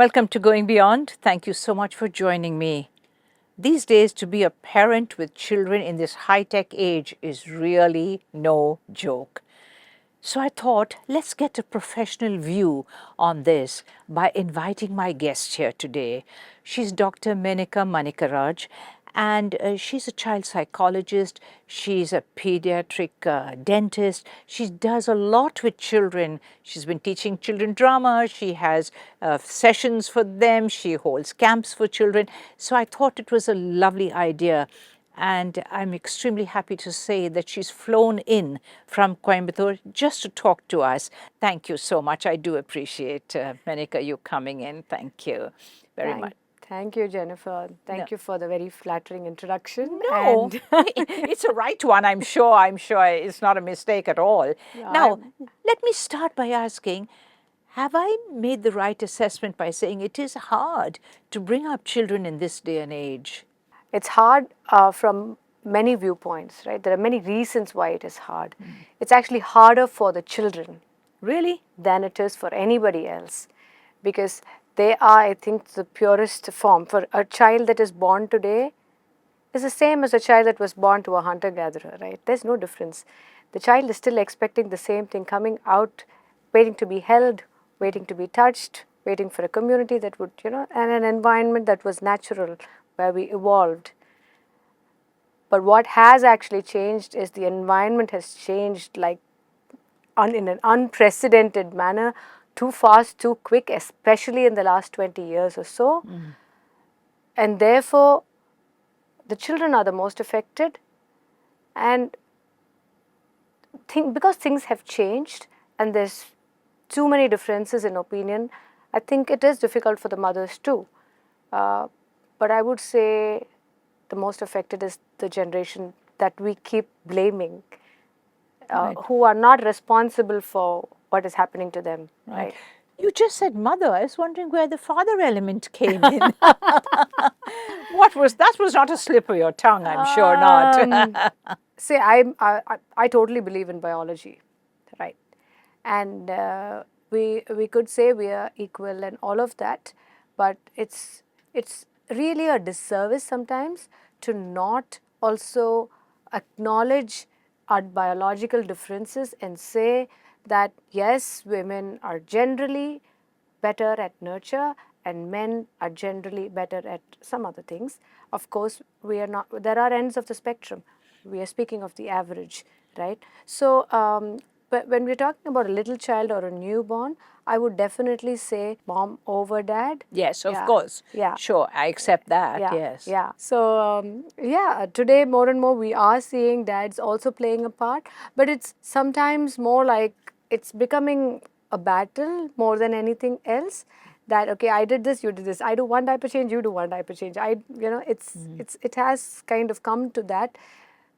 Welcome to Going Beyond. Thank you so much for joining me. These days, to be a parent with children in this high-tech age is really no joke. So I thought, let's get a professional view on this by inviting my guest here today. She's Dr. Menaka Manickaraj, and she's a child psychologist. She's a pediatric dentist. She does a lot with children. She's been teaching children drama. She has sessions for them. She holds camps for children. So I thought it was a lovely idea. And I'm extremely happy to say that she's flown in from Coimbatore just to talk to us. Thank you so much. I do appreciate, Menaka, you coming in. Thank you very much. Thank you, Jennifer. Thank you for the very flattering introduction. No, it's a right one, I'm sure. I'm sure it's not a mistake at all. Now, let me start by asking, have I made the right assessment by saying it is hard to bring up children in this day and age? It's hard from many viewpoints, right? There are many reasons why it is hard. It's actually harder for the children. Really? Than it is for anybody else. Because they are, I think, the purest form. For a child that is born today is the same as a child that was born to a hunter-gatherer, right? There's no difference. The child is still expecting the same thing, coming out, waiting to be held, waiting to be touched, waiting for a community that would, and an environment that was natural, where we evolved. But what has actually changed is the environment has changed like in an unprecedented manner, too fast, too quick, especially in the last 20 years or so. And therefore, the children are the most affected. And because things have changed and there's too many differences in opinion, I think it is difficult for the mothers too. But I would say the most affected is the generation that we keep blaming, who are not responsible for what is happening to them. Right. You just said mother. I was wondering where the father element came in. That was not a slip of your tongue, I'm sure not. See, I totally believe in biology, right? And we could say we are equal and all of that, but it's really a disservice sometimes to not also acknowledge our biological differences and say that yes, women are generally better at nurture and men are generally better at some other things. Of course, we are not, there are ends of the spectrum. We are speaking of the average, right? So, but when we're talking about a little child or a newborn, I would definitely say mom over dad. Yes, of course. Yeah. Sure, I accept that, yes. Yeah. So, today more and more we are seeing dads also playing a part, but it's sometimes more like it's becoming a battle more than anything else. That, okay, I did this, you did this. I do one diaper change, you do one diaper change. It has kind of come to that,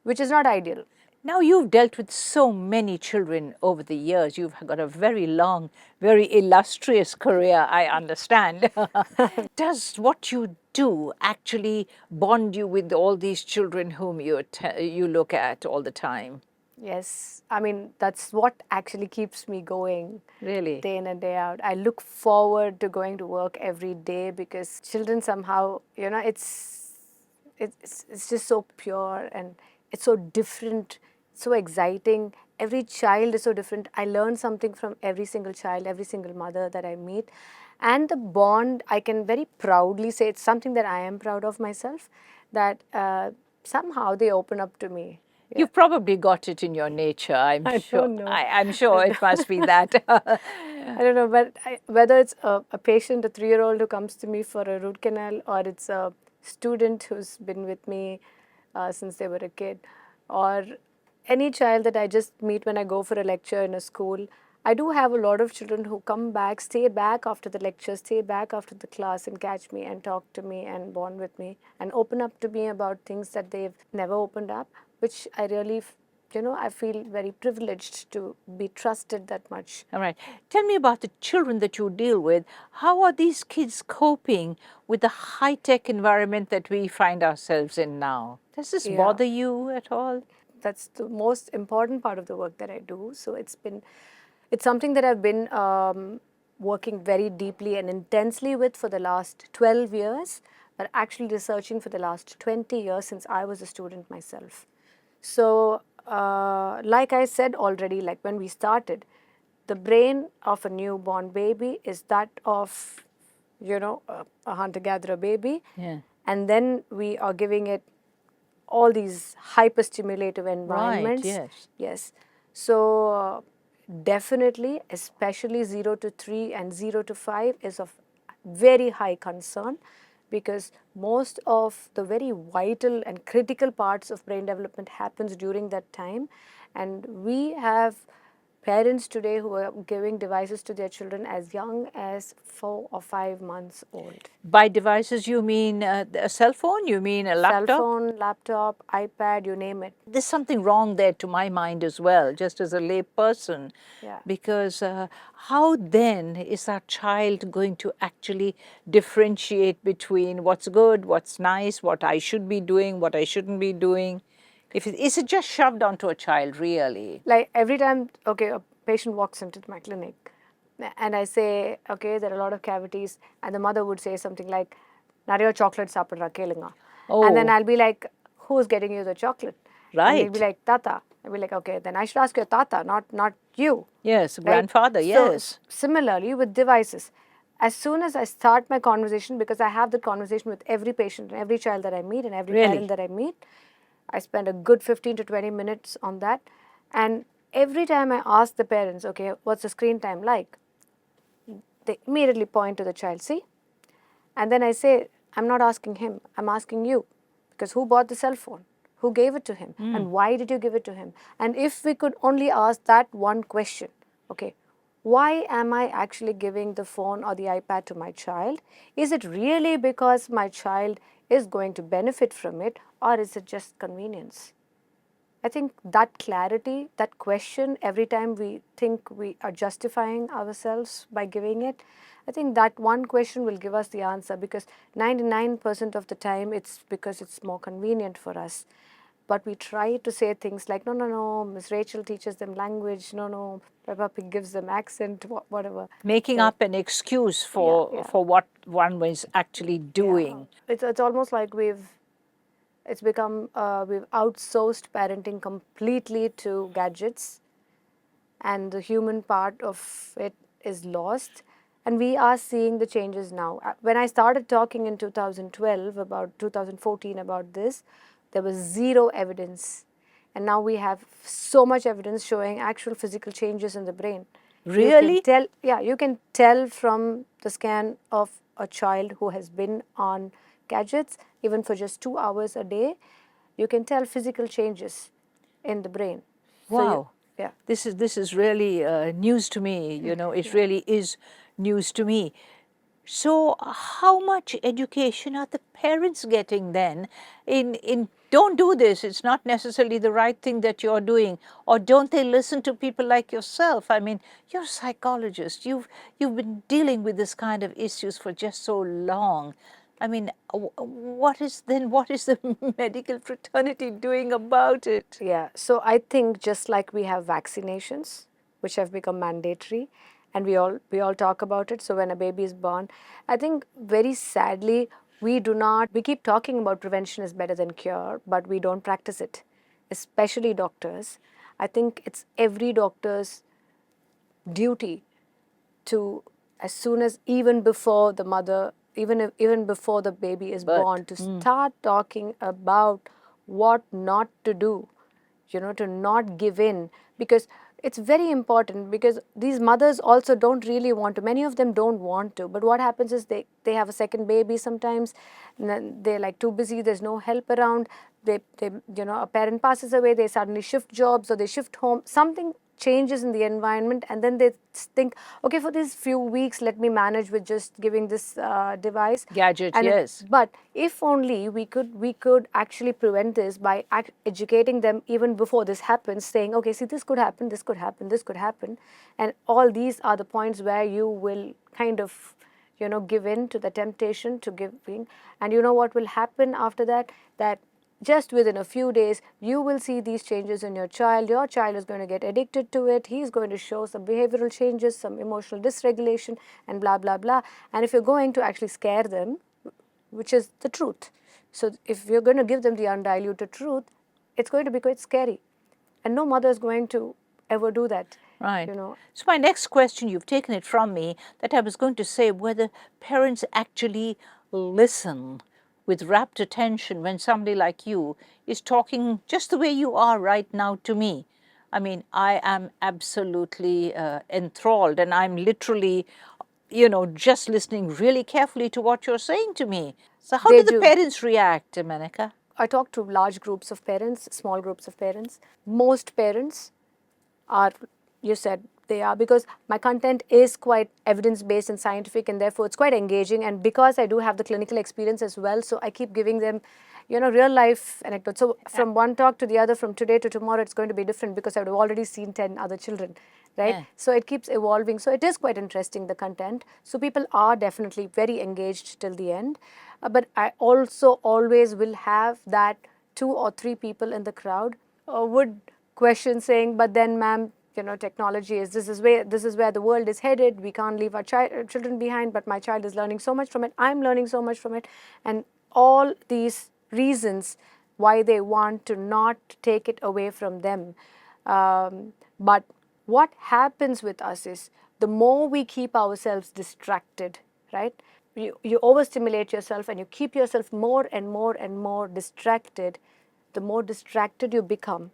which is not ideal. Now, you've dealt with so many children over the years. You've got a very long, very illustrious career, I understand. Does what you do actually bond you with all these children whom you look at all the time? Yes. I mean, that's what actually keeps me going. Really? Day in and day out. I look forward to going to work every day because children somehow, it's just so pure and it's so different, so exciting. Every child is so different. I learn something from every single child, every single mother that I meet. And the bond, I can very proudly say, it's something that I am proud of myself, that somehow they open up to me. Yeah. You've probably got it in your nature, I'm sure. Don't know. I'm sure it must be that. I don't know, but whether it's a patient, a 3-year-old who comes to me for a root canal, or it's a student who's been with me since they were a kid, or any child that I just meet when I go for a lecture in a school. I do have a lot of children who come back, stay back after the lecture, stay back after the class and catch me and talk to me and bond with me and open up to me about things that they've never opened up, which I really, I feel very privileged to be trusted that much. All right. Tell me about the children that you deal with. How are these kids coping with the high-tech environment that we find ourselves in now? Does this bother you at all? That's the most important part of the work that I do. So it's something that I've been working very deeply and intensely with for the last 12 years, but actually researching for the last 20 years since I was a student myself. So, like I said already, like when we started, the brain of a newborn baby is that of, a hunter-gatherer baby. Yeah. And then we are giving it all these hyper-stimulative environments. yes. Yes. So, definitely, especially 0 to 3 and 0 to 5 is of very high concern, because most of the very vital and critical parts of brain development happens during that time. And we have parents today who are giving devices to their children as young as 4 or 5 months old. By devices, you mean a cell phone? You mean a laptop? Cell phone, laptop, iPad, you name it. There's something wrong there to my mind as well, just as a lay person. Yeah. Because how then is our child going to actually differentiate between what's good, what's nice, what I should be doing, what I shouldn't be doing? Is it just shoved onto a child, really? Like every time, okay, a patient walks into my clinic and I say, okay, there are a lot of cavities, and the mother would say something like, "Nariya chocolate saapidra kelinga." And then I'll be like, "Who's getting you the chocolate?" And he'll be like, "Tata." I'll be like, "Okay, then I should ask your tata, not you." Yes, Right? grandfather, yes. So, similarly with devices, as soon as I start my conversation, because I have the conversation with every patient and every child that I meet and every parent that I meet, I spend a good 15 to 20 minutes on that. And every time I ask the parents, okay, what's the screen time like? They immediately point to the child, see? And then I say, I'm not asking him, I'm asking you. Because who bought the cell phone? Who gave it to him? And why did you give it to him? And if we could only ask that one question, okay, why am I actually giving the phone or the iPad to my child? Is it really because my child is going to benefit from it, or is it just convenience? I think that clarity, that question, every time we think we are justifying ourselves by giving it, I think that one question will give us the answer, because 99% of the time it's because it's more convenient for us. But we try to say things like, no, Miss Rachel teaches them language, no, Peppa Pig gives them accent, whatever. Making up an excuse for what one was actually doing. Yeah. It's almost like we've become, we've outsourced parenting completely to gadgets, and the human part of it is lost. And we are seeing the changes now. When I started talking in 2012, about 2014 about this, there was zero evidence. And now we have so much evidence showing actual physical changes in the brain. Really? You can tell from the scan of a child who has been on gadgets, even for just 2 hours a day, you can tell physical changes in the brain. Wow. Yeah. This is really news to me, it really is news to me. So how much education are the parents getting then in don't do this, it's not necessarily the right thing that you're doing, or don't they listen to people like yourself? I mean, you're a psychologist, you've been dealing with this kind of issues for just so long. I mean, what is the medical fraternity doing about it? Yeah, so I think just like we have vaccinations, which have become mandatory, and we all talk about it. So when a baby is born, I think very sadly we keep talking about prevention is better than cure, but we don't practice it, especially doctors. I think it's every doctor's duty to, as soon as, even before the mother, even before the baby is born, to start talking about what not to do, to not give in, because it's very important, because these mothers also don't really want to, many of them don't want to, but what happens is they have a second baby sometimes, and then they're like too busy, there's no help around, they a parent passes away, they suddenly shift jobs or they shift home, something changes in the environment, and then they think, okay, for these few weeks let me manage with just giving this device, gadget. Yes. But if only we could actually prevent this by educating them even before this happens, saying, okay, see, this could happen, this could happen, this could happen, and all these are the points where you will kind of give in to the temptation to giving. And what will happen after that, that just within a few days, you will see these changes in your child. Your child is going to get addicted to it. He's going to show some behavioral changes, some emotional dysregulation, and blah, blah, blah. And if you're going to actually scare them, which is the truth. So if you're going to give them the undiluted truth, it's going to be quite scary. And no mother is going to ever do that. Right. You know. So my next question, you've taken it from me, that I was going to say whether parents actually listen with rapt attention when somebody like you is talking just the way you are right now to me. I mean, I am absolutely enthralled, and I'm literally, just listening really carefully to what you're saying to me. So how They do the do. parents react, Menaka? I talk to large groups of parents, small groups of parents. Most parents are, you said they are, because my content is quite evidence-based and scientific, and therefore it's quite engaging, and because I do have the clinical experience as well, so I keep giving them, real life anecdotes. So from one talk to the other, from today to tomorrow, it's going to be different because I've already seen 10 other children, right? Yeah. So it keeps evolving. So it is quite interesting, the content. So people are definitely very engaged till the end. But I also always will have that 2 or 3 people in the crowd would question saying, but then ma'am, technology is, this is where the world is headed. We can't leave our children behind, but my child is learning so much from it. I'm learning so much from it. And all these reasons why they want to not take it away from them. But what happens with us is, the more we keep ourselves distracted, right? You overstimulate yourself and you keep yourself more and more and more distracted, the more distracted you become.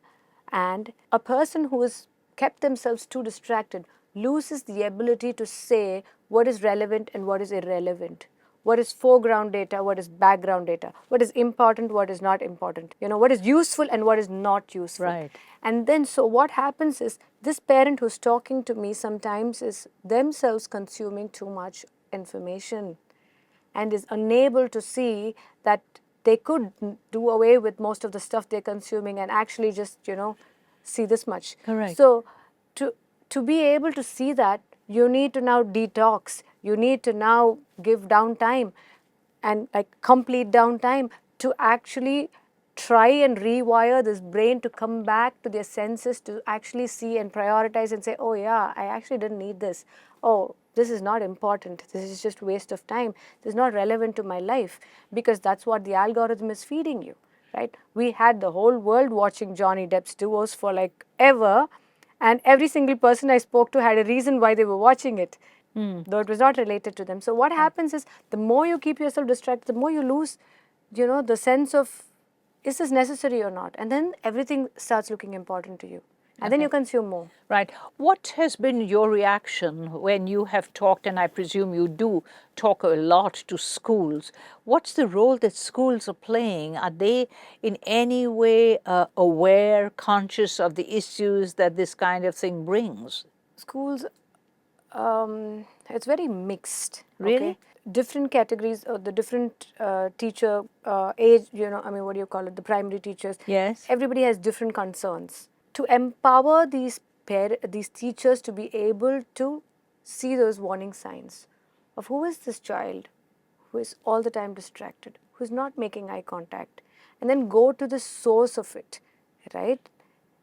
And a person who has kept themselves too distracted loses the ability to say what is relevant and what is irrelevant. What is foreground data, what is background data, what is important, what is not important, what is useful and what is not useful. Right. And then, so what happens is, this parent who's talking to me sometimes is themselves consuming too much information and is unable to see that they could do away with most of the stuff they're consuming and actually just, see this much. Correct. So to be able to see that, you need to now detox. You need to now give downtime, and like complete downtime, to actually try and rewire this brain to come back to their senses, to actually see and prioritize and say, oh yeah, I actually didn't need this. Oh, this is not important. This is just waste of time. This is not relevant to my life, because that's what the algorithm is feeding you, right? We had the whole world watching Johnny Depp's divorce for like ever, and every single person I spoke to had a reason why they were watching it, though it was not related to them. So what happens is, the more you keep yourself distracted, the more you lose, the sense of, is this necessary or not? And then everything starts looking important to you. And then you consume more. Right. What has been your reaction when you have talked, and I presume you do talk a lot to schools? What's the role that schools are playing? Are they in any way aware, conscious of the issues that this kind of thing brings? Schools, it's very mixed. Really? Okay? Different categories, or the different teacher age, what do you call it, the primary teachers. Yes. Everybody has different concerns. To empower these teachers to be able to see those warning signs of, who is this child who is all the time distracted, who is not making eye contact, and then go to the source of it, right?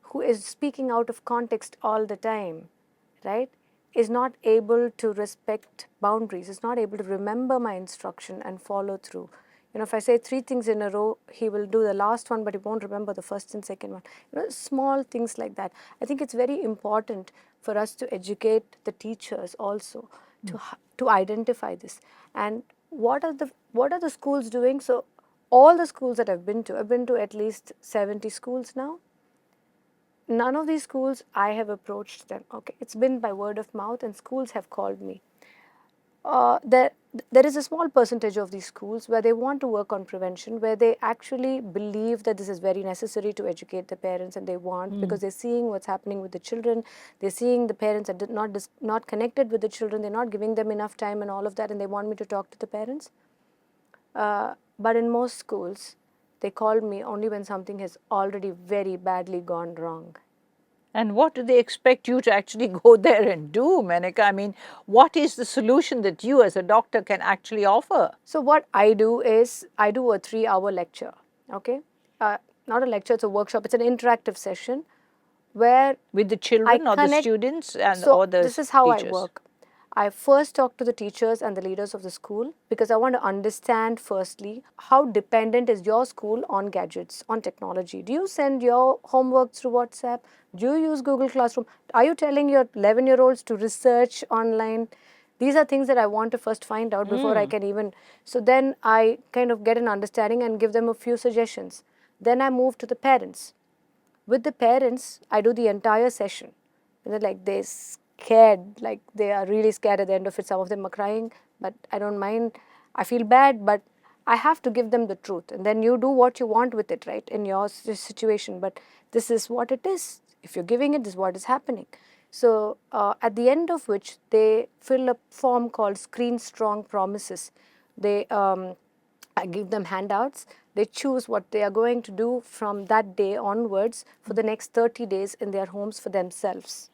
Who is speaking out of context all the time, right? Is not able to respect boundaries, is not able to remember my instruction and follow through. If I say 3 things in a row, he will do the last one, but he won't remember the first and second one. Small things like that. I think it's very important for us to educate the teachers also to identify this. And what are the schools doing? So all the schools that I've been to at least 70 schools now. None of these schools I have approached them. Okay, it's been by word of mouth, and schools have called me. There is a small percentage of these schools where they want to work on prevention, where they actually believe that this is very necessary to educate the parents, and they want, because they're seeing what's happening with the children, they're seeing the parents are not connected with the children, they're not giving them enough time and all of that, and they want me to talk to the parents. But in most schools, they call me only when something has already very badly gone wrong. And what do they expect you to actually go there and do, Menaka? I mean, what is the solution that you as a doctor can actually offer? So what I do is, I do a 3-hour lecture, okay? not a lecture, it's a workshop, it's an interactive session where with the children or the students or the this is how teachers? I work. I first talk to the teachers and the leaders of the school because I want to understand firstly how dependent is your school on gadgets, on technology. Do you send your homework through WhatsApp? Do you use Google Classroom? Are you telling your 11-year-olds to research online? These are things that I want to first find out before I can even... So then I kind of get an understanding and give them a few suggestions. Then I move to the parents. With the parents, I do the entire session. And they're like, they're scared, like they are really scared at the end of it. Some of them are crying, but I don't mind. I feel bad, but I have to give them the truth. And then you do what you want with it, right, in your situation. But this is what it is. If you're giving it, this is what is happening. So at the end of which, they fill a form called Screen Strong Promises. I give them handouts. They choose what they are going to do from that day onwards for the next 30 days in their homes for themselves.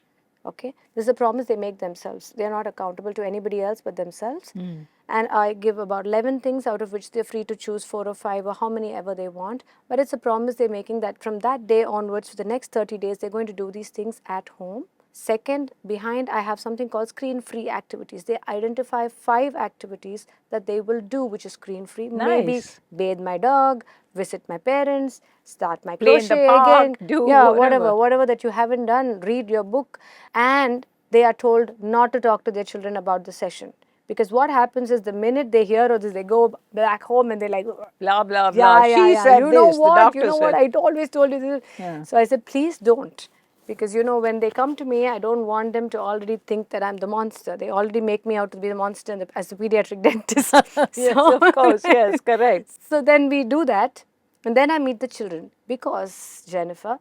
Okay, this is a promise they make themselves. They are not accountable to anybody else but themselves. And I give about 11 things, out of which they're free to choose 4 or 5 or how many ever they want. But it's a promise they're making that from that day onwards for the next 30 days, they're going to do these things at home. Second, behind I have something called screen-free activities. They identify 5 activities that they will do which is screen-free. Nice. Maybe bathe my dog, visit my parents, start my Play in the crochet park, again. do Yeah, whatever. whatever that you haven't done, read your book. And they are told not to talk to their children about the session. Because what happens is the minute they hear all this, they go back home and they're like, blah, blah, blah. yeah, She said you know this, the what, doctor I said. always told you this. Yeah. So I said, please don't. Because, when they come to me, I don't want them to already think that I'm the monster. They already make me out to be the monster as a pediatric dentist. Yes, of course, yes, correct. So then we do that. And then I meet the children. Because, Jennifer,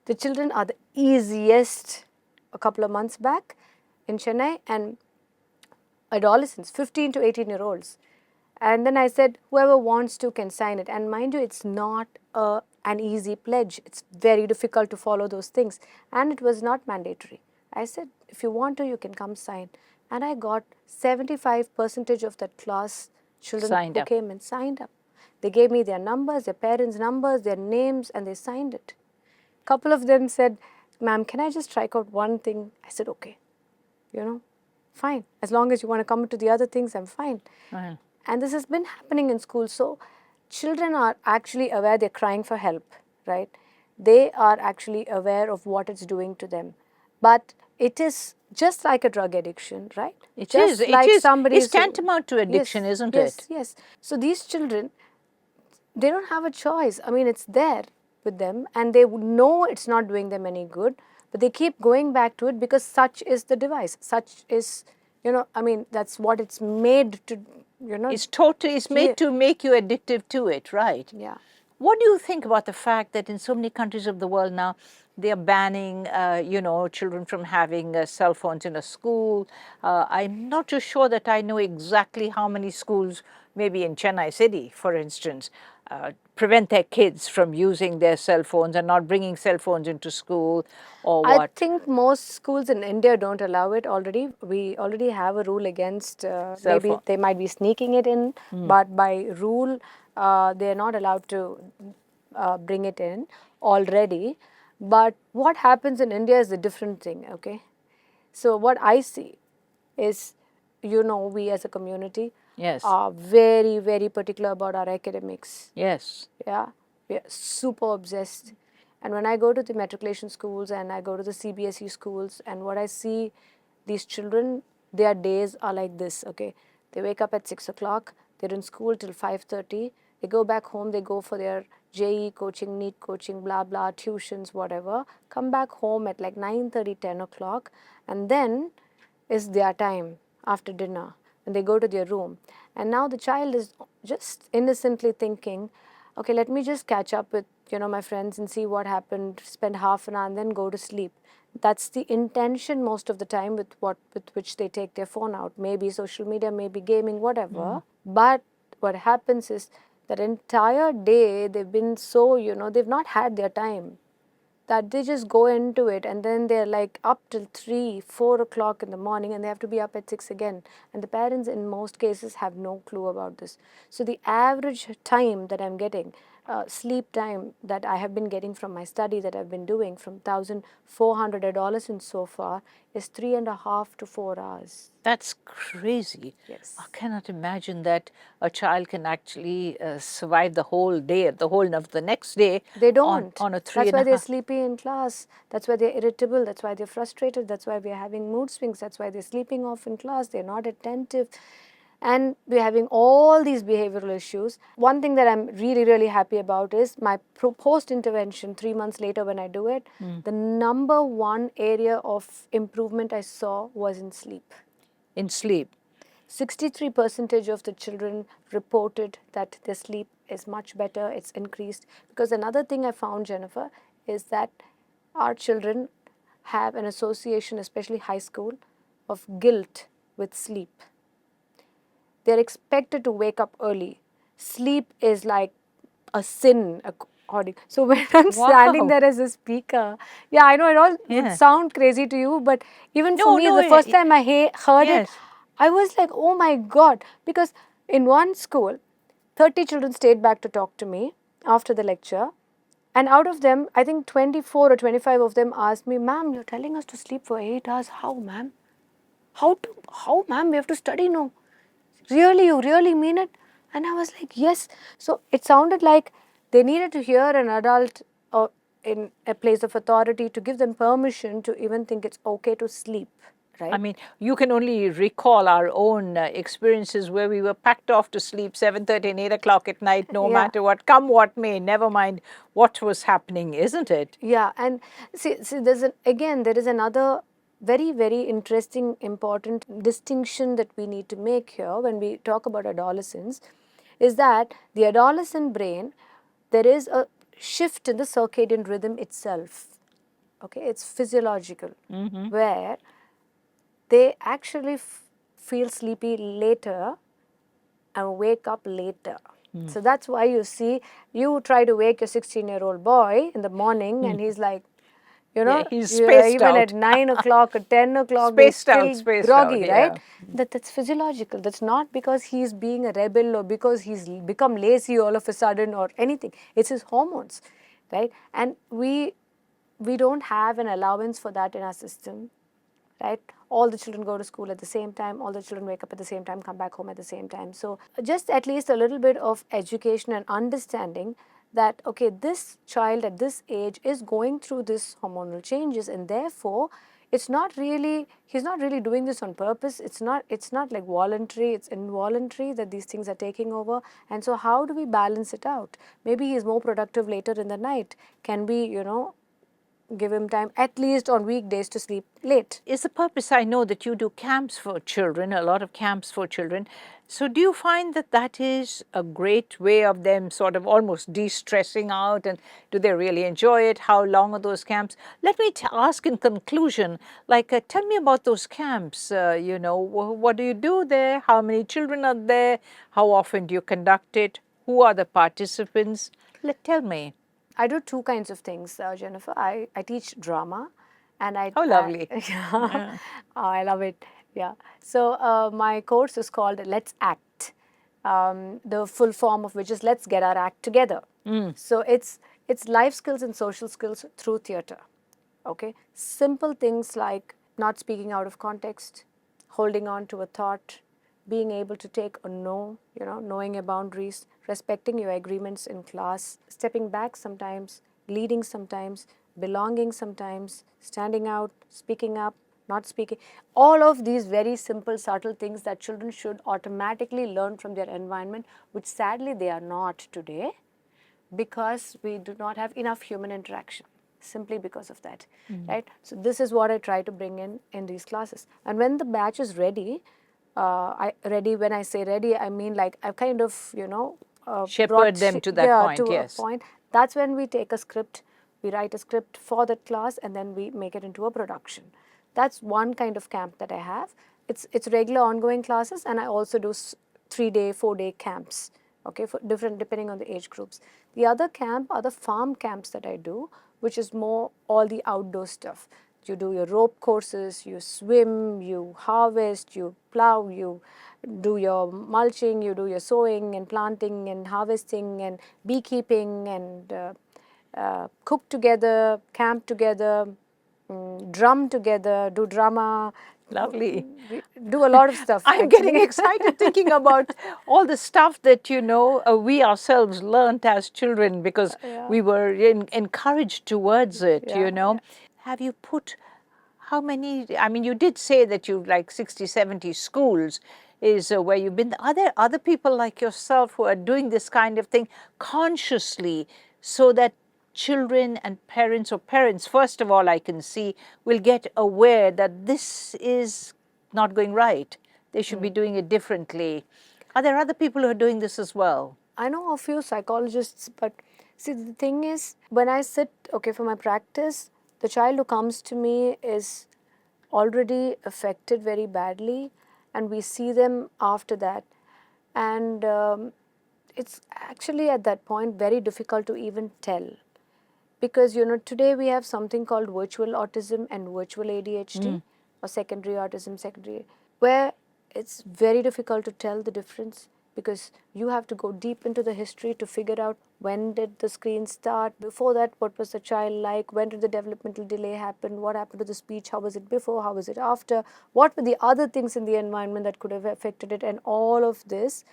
the children are the easiest. A couple of months back in Chennai, and adolescents, 15 to 18-year-olds. And then I said, whoever wants to can sign it. And mind you, it's not an easy pledge. It's very difficult to follow those things. And it was not mandatory. I said, if you want to, you can come sign. And I got 75% of that class children who came and signed up. They gave me their numbers, their parents' numbers, their names, and they signed it. A couple of them said, ma'am, can I just strike out one thing? I said, okay, fine. As long as you want to come to the other things, I'm fine. And this has been happening in school. So children are actually aware they're crying for help, right? They are actually aware of what it's doing to them. But it is just like a drug addiction, right? It just is. like It's tantamount to addiction, isn't it? Yes. So these children, they don't have a choice. I mean, it's there with them and they know it's not doing them any good, but they keep going back to it because such is the device. Such is, that's what it's made to, It's made to make you addictive to it, right? Yeah. What do you think about the fact that in so many countries of the world now, they are banning, children from having cell phones in a school? I'm not too sure that I know exactly how many schools, maybe in Chennai City, for instance, prevent their kids from using their cell phones and not bringing cell phones into school or what? I think most schools in India don't allow it already. We already have a rule against, maybe they might be sneaking it in, but by rule, they're not allowed to bring it in already. But what happens in India is a different thing, okay? So what I see is, we as a community are very, very particular about our academics. Yes. Yeah, we are super obsessed. And when I go to the matriculation schools and I go to the CBSE schools, and what I see, these children, their days are like this, okay? They wake up at 6 o'clock, they're in school till 5:30, they go back home, they go for their JE coaching, NEET coaching, blah, blah, tuitions, whatever, come back home at like 9:30, 10 o'clock, and then is their time after dinner, and they go to their room. And now the child is just innocently thinking, okay, let me just catch up with, my friends and see what happened, spend half an hour and then go to sleep. That's the intention most of the time with which they take their phone out. Maybe social media, maybe gaming, whatever. But what happens is that entire day they've been so, they've not had their time, that they just go into it and then they're like up till 3, 4 o'clock in the morning and they have to be up at 6 again. And the parents in most cases have no clue about this. So the average time that I'm getting sleep time that I have been getting from my study that I've been doing from 1,400 adolescents so far is 3.5 to 4 hours. That's crazy. Yes. I cannot imagine that a child can actually survive the whole day, the whole of the next day. They don't. On a 3 That's and why a they're half. sleepy in class. That's why they're irritable. That's why they're frustrated. That's why we're having mood swings. That's why they're sleeping off in class. They're not attentive. And we're having all these behavioral issues. One thing that I'm really, really happy about is my post-intervention 3 months later when I do it, the number one area of improvement I saw was in sleep. In sleep. 63% of the children reported that their sleep is much better, it's increased. Because another thing I found, Jennifer, is that our children have an association, especially high school, of guilt with sleep. They're expected to wake up early. Sleep is like a sin according. So when I'm standing there as a speaker, yeah, I know it all would sound crazy to you, but even for me, the first time I heard it, I was like, oh my God, because in one school, 30 children stayed back to talk to me after the lecture. And out of them, I think 24 or 25 of them asked me, ma'am, you're telling us to sleep for 8 hours. How, ma'am? How, ma'am? We have to study, no. Really, you really mean it? And I was like, yes. So it sounded like they needed to hear an adult in a place of authority to give them permission to even think it's okay to sleep. Right? I mean, you can only recall our own experiences where we were packed off to sleep 7:30 and 8 o'clock at night, no matter what, come what may, never mind what was happening, isn't it? Yeah, and see there is another very, very interesting, important distinction that we need to make here when we talk about adolescence, is that the adolescent brain, there is a shift in the circadian rhythm itself. Okay, it's physiological, where they actually feel sleepy later and wake up later. So that's why you see, you try to wake your 16-year-old boy in the morning and he's like, you know, he's spaced even out. at 9 o'clock or 10 o'clock, he's still groggy, right? That's physiological. That's not because he's being a rebel or because he's become lazy all of a sudden or anything. It's his hormones, right? And we don't have an allowance for that in our system, right? All the children go to school at the same time, all the children wake up at the same time, come back home at the same time. So just at least a little bit of education and understanding that, okay, this child at this age is going through this hormonal changes, and therefore he's not really doing this on purpose. It's not like voluntary, it's involuntary that these things are taking over. And so how do we balance it out? Maybe he's more productive later in the night. Can we, give him time at least on weekdays to sleep late? Is the purpose, I know that you do camps for children, a lot of camps for children. So do you find that that is a great way of them sort of almost de-stressing out, and do they really enjoy it? How long are those camps? Let me ask in conclusion, like tell me about those camps, what do you do there? How many children are there? How often do you conduct it? Who are the participants? Tell me. I do two kinds of things, Jennifer. I teach drama, and Oh, lovely. I love it. Yeah. So my course is called Let's Act. The full form of which is Let's Get Our Act Together. So it's life skills and social skills through theatre. Okay. Simple things like not speaking out of context, holding on to a thought, being able to take a no, knowing your boundaries, respecting your agreements in class, stepping back sometimes, leading sometimes, belonging sometimes, standing out, speaking up, not speaking. All of these very simple, subtle things that children should automatically learn from their environment, which sadly they are not today because we do not have enough human interaction. Simply because of that, right? So this is what I try to bring in these classes. And when the batch is ready, when I say ready, I mean like I've kind of, shepherd them to that point, yes. A point. That's when we take a script, we write a script for that class, and then we make it into a production. That's one kind of camp that I have. It's regular ongoing classes, and I also do 3-day, 4-day camps, okay, for different, depending on the age groups. The other camp are the farm camps that I do, which is more all the outdoor stuff. You do your rope courses, you swim, you harvest, you plow, you do your mulching, you do your sowing and planting and harvesting and beekeeping and cook together, camp together, drum together, do drama. Lovely. We do a lot of stuff. I'm getting excited thinking about all the stuff that, we ourselves learnt as children because we were encouraged towards it, Have you put how many, I mean, you did say that you like 60, 70 schools is where you've been. Are there other people like yourself who are doing this kind of thing consciously so that children and parents, or parents first of all, I can see, will get aware that this is not going right. They should be doing it differently. Are there other people who are doing this as well? I know a few psychologists, but see, the thing is, when I sit, for my practice, the child who comes to me is already affected very badly, and we see them after that. And it's actually at that point very difficult to even tell. Because, today we have something called virtual autism and virtual ADHD, or secondary autism, where it's very difficult to tell the difference, because you have to go deep into the history to figure out when did the screen start, before that what was the child like, when did the developmental delay happen, what happened to the speech, how was it before, how was it after, what were the other things in the environment that could have affected it, and all of this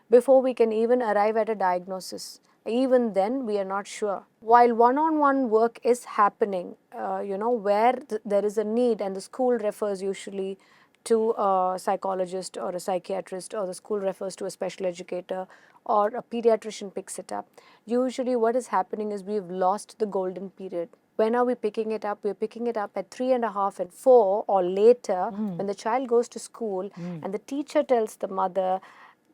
before we can even arrive at a diagnosis. Even then, we are not sure. While one-on-one work is happening, where there is a need, and the school refers usually to a psychologist or a psychiatrist, or the school refers to a special educator, or a pediatrician picks it up. Usually what is happening is we've lost the golden period. When are we picking it up? We're picking it up at 3.5 and 4 or later, when the child goes to school and the teacher tells the mother,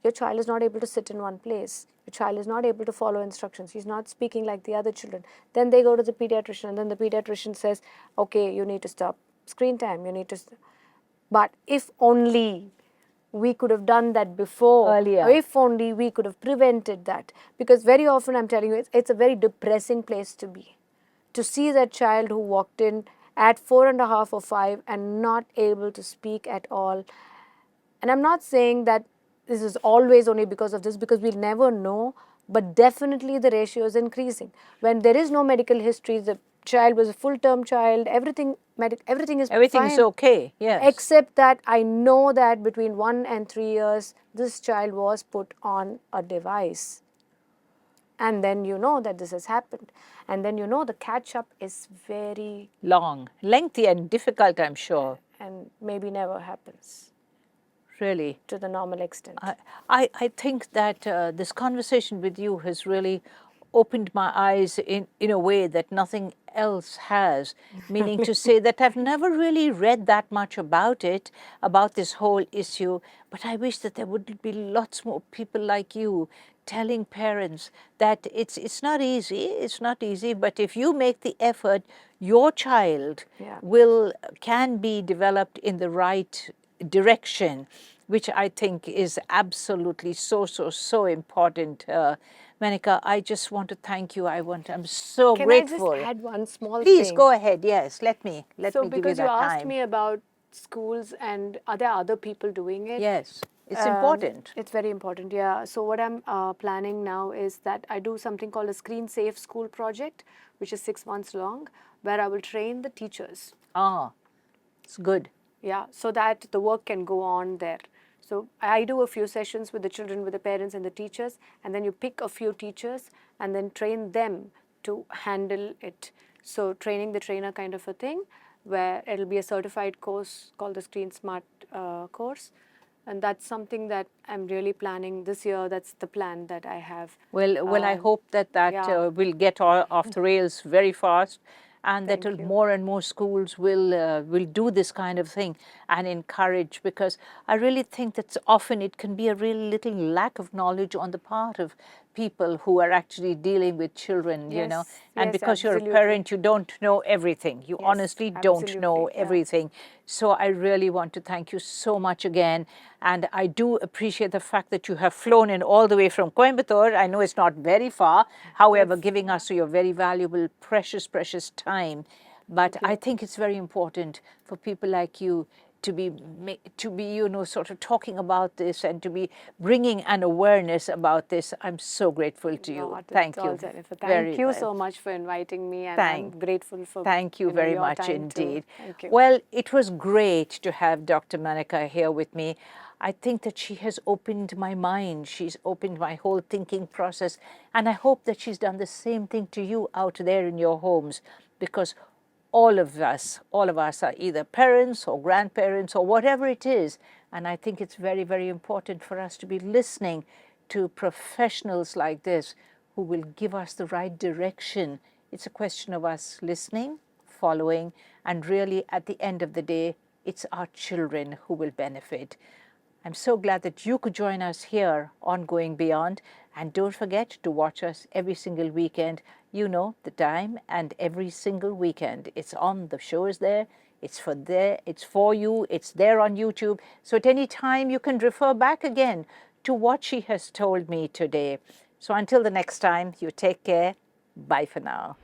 your child is not able to sit in one place. Your child is not able to follow instructions. He's not speaking like the other children. Then they go to the pediatrician, and then the pediatrician says, okay, you need to stop screen time. You need to But if only we could have done that before. Earlier. If only we could have prevented that. Because very often, I'm telling you, it's a very depressing place to be. To see that child who walked in at 4.5 or 5 and not able to speak at all. And I'm not saying that this is always only because of this, because we'll never know, but definitely the ratio is increasing. When there is no medical history, the child was a full-term child, everything is fine. Okay, yes. Except that I know that between 1 and 3 years, this child was put on a device. And then you know that this has happened. And then you know the catch-up is very long, lengthy and difficult, I'm sure. And maybe never happens. Really? To the normal extent. I think that this conversation with you has really opened my eyes in a way that nothing else has, meaning to say that I've never really read that much about it, about this whole issue, but I wish that there would be lots more people like you telling parents that it's not easy, but if you make the effort, your child can be developed in the right direction, which I think is absolutely so important. Menaka, I just want to thank you. I'm so grateful. Can I just add one small thing? Please go ahead. Yes, let me give you that time. So because you asked me about schools and are there other people doing it? Yes, it's important. It's very important, yeah. So what I'm planning now is that I do something called a Screen Safe School project, which is 6 months long, where I will train the teachers. It's good. Yeah, so that the work can go on there. So I do a few sessions with the children, with the parents and the teachers, and then you pick a few teachers and then train them to handle it. So training the trainer kind of a thing, where it'll be a certified course called the Screen Smart course. And that's something that I'm really planning this year. That's the plan that I have. Well, I hope that will get off the rails very fast, and that more and more schools will do this kind of thing and encourage, because I really think that often it can be a real little lack of knowledge on the part of people who are actually dealing with children, and because you're a parent, you don't know everything. You honestly don't know everything. So I really want to thank you so much again, and I do appreciate the fact that you have flown in all the way from Coimbatore. I know it's not very far, however, giving us your very valuable, precious time. But I think it's very important for people like you to be, sort of talking about this and to be bringing an awareness about this. I'm so grateful to you. Thank you. Jennifer. Thank you so much for inviting me, and I'm grateful for Thank you very your much time indeed. Too. Thank you. Well, it was great to have Dr. Menaka here with me. I think that she has opened my mind. She's opened my whole thinking process. And I hope that she's done the same thing to you out there in your homes, because all of us are either parents or grandparents or whatever it is. And I think it's very, very important for us to be listening to professionals like this who will give us the right direction. It's a question of us listening, following, and really at the end of the day, it's our children who will benefit. I'm so glad that you could join us here on Going Beyond. And don't forget to watch us every single weekend. You know the time, and every single weekend. It's on, the show is there, it's for you, it's there on YouTube. So at any time you can refer back again to what she has told me today. So until the next time, you take care. Bye for now.